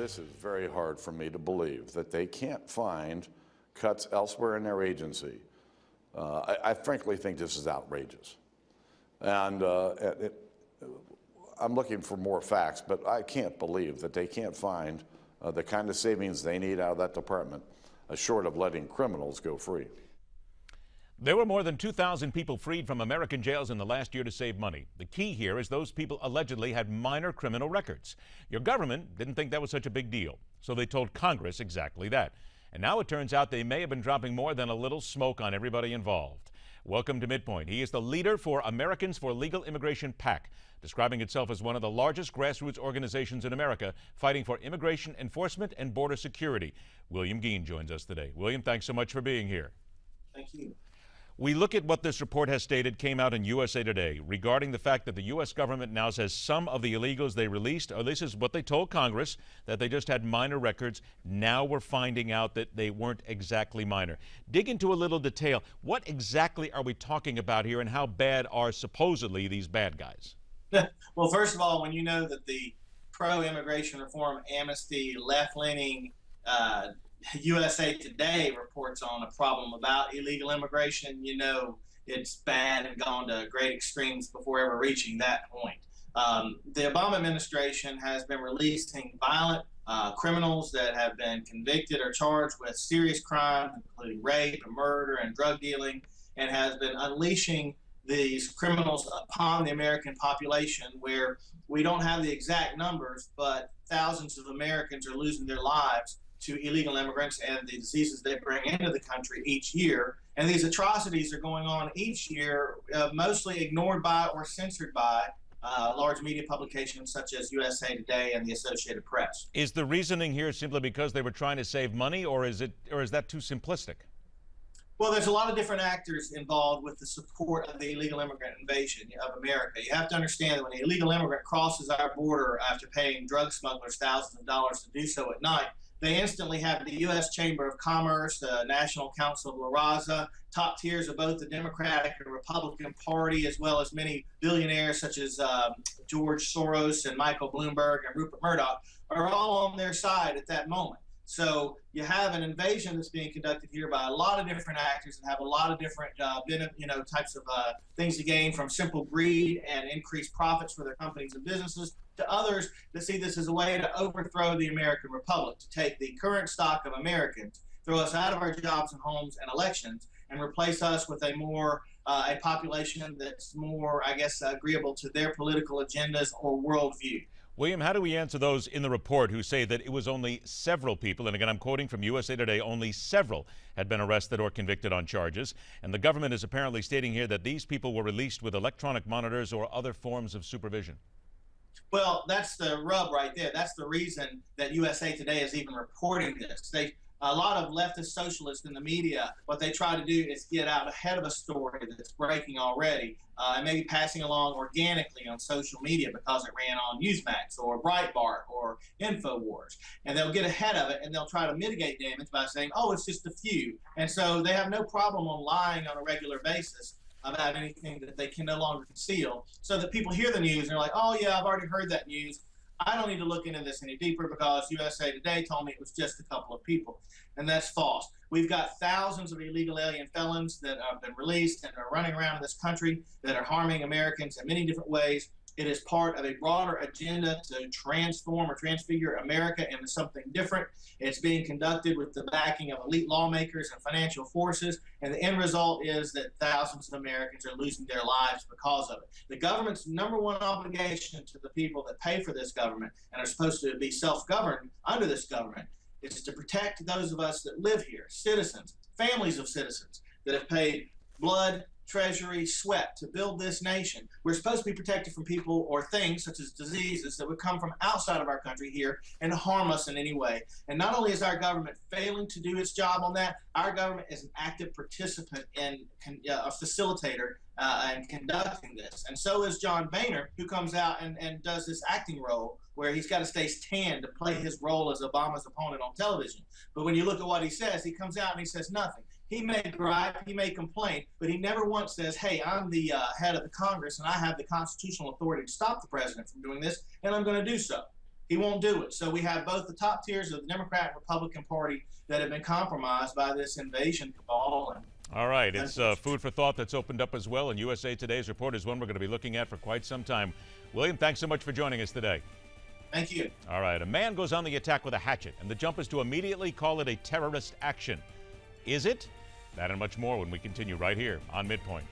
This is very hard for me to believe that they can't find cuts elsewhere in their agency. I frankly think this is outrageous. And I'm looking for more facts, but I can't believe that they can't find the kind of savings they need out of that department, short of letting criminals go free. There were more than 2,000 people freed from American jails in the last year to save money. The key here is those people allegedly had minor criminal records. Your government didn't think that was such a big deal, so they told Congress exactly that. And now it turns out they may have been dropping more than a little smoke on everybody involved. Welcome to Midpoint. He is the leader for Americans for Legal Immigration PAC, describing itself as one of the largest grassroots organizations in America fighting for immigration enforcement and border security. William Gheen joins us today. William, thanks so much for being here. Thank you. We look at what this report has stated, came out in USA Today, regarding the fact that the U.S. government now says some of the illegals they released, or this is what they told Congress, that they just had minor records. Now we're finding out that they weren't exactly minor. Dig into a little detail. What exactly are we talking about here, and how bad are supposedly these bad guys? Well, first of all, when you know that the pro-immigration reform, amnesty, left-leaning USA Today reports on a problem about illegal immigration, you know it's bad and gone to great extremes before ever reaching that point. The Obama administration has been releasing violent criminals that have been convicted or charged with serious crimes, including rape and murder and drug dealing, and has been unleashing these criminals upon the American population, where we don't have the exact numbers, but thousands of Americans are losing their lives to illegal immigrants and the diseases they bring into the country each year. And these atrocities are going on each year, mostly ignored by or censored by large media publications such as USA Today and the Associated Press. Is the reasoning here simply because they were trying to save money, or is that too simplistic? Well, there's a lot of different actors involved with the support of the illegal immigrant invasion of America. You have to understand that when an illegal immigrant crosses our border after paying drug smugglers thousands of dollars to do so at night, they instantly have the U.S. Chamber of Commerce, the National Council of La Raza, top tiers of both the Democratic and Republican Party, as well as many billionaires such as George Soros and Michael Bloomberg and Rupert Murdoch, are all on their side at that moment. So you have an invasion that's being conducted here by a lot of different actors and have a lot of different types of things to gain, from simple greed and increased profits for their companies and businesses, to others that see this as a way to overthrow the American Republic, to take the current stock of Americans, throw us out of our jobs and homes and elections, and replace us with a population that's more, I guess, agreeable to their political agendas or worldview. William, how do we answer those in the report who say that it was only several people, and again I'm quoting from USA Today, only several had been arrested or convicted on charges, and the government is apparently stating here that these people were released with electronic monitors or other forms of supervision? Well, that's the rub right there. That's the reason that USA Today is even reporting this. A lot of leftist socialists in the media, what they try to do is get out ahead of a story that's breaking already, and maybe passing along organically on social media because it ran on Newsmax or Breitbart or InfoWars. And they'll get ahead of it and they'll try to mitigate damage by saying, oh, it's just a few. And so they have no problem on lying on a regular basis about anything that they can no longer conceal, so that people hear the news and they're like, oh yeah, I've already heard that news. I don't need to look into this any deeper because USA Today told me it was just a couple of people. And that's false. We've got thousands of illegal alien felons that have been released and are running around in this country that are harming Americans in many different ways. It is part of a broader agenda to transform or transfigure America into something different. It's being conducted with the backing of elite lawmakers and financial forces, and the end result is that thousands of Americans are losing their lives because of it. The government's number one obligation to the people that pay for this government and are supposed to be self-governed under this government is to protect those of us that live here, citizens, families of citizens that have paid blood, treasury, sweat to build this nation. We're supposed to be protected from people or things such as diseases that would come from outside of our country here and harm us in any way. And not only is our government failing to do its job on that, our government is an active participant and a facilitator in conducting this. And so is John Boehner, who comes out and does this acting role where he's got to stay tan to play his role as Obama's opponent on television. But when you look at what he says, he comes out and he says nothing. He may gripe, he may complain, but he never once says, hey, I'm the head of the Congress and I have the constitutional authority to stop the president from doing this, and I'm going to do so. He won't do it. So we have both the top tiers of the Democrat and Republican Party that have been compromised by this invasion cabal. All right, it's food for thought that's opened up as well, and USA Today's report is one we're going to be looking at for quite some time. William, thanks so much for joining us today. Thank you. All right, a man goes on the attack with a hatchet, and the jump is to immediately call it a terrorist action. Is it? That and much more when we continue right here on Midpoint.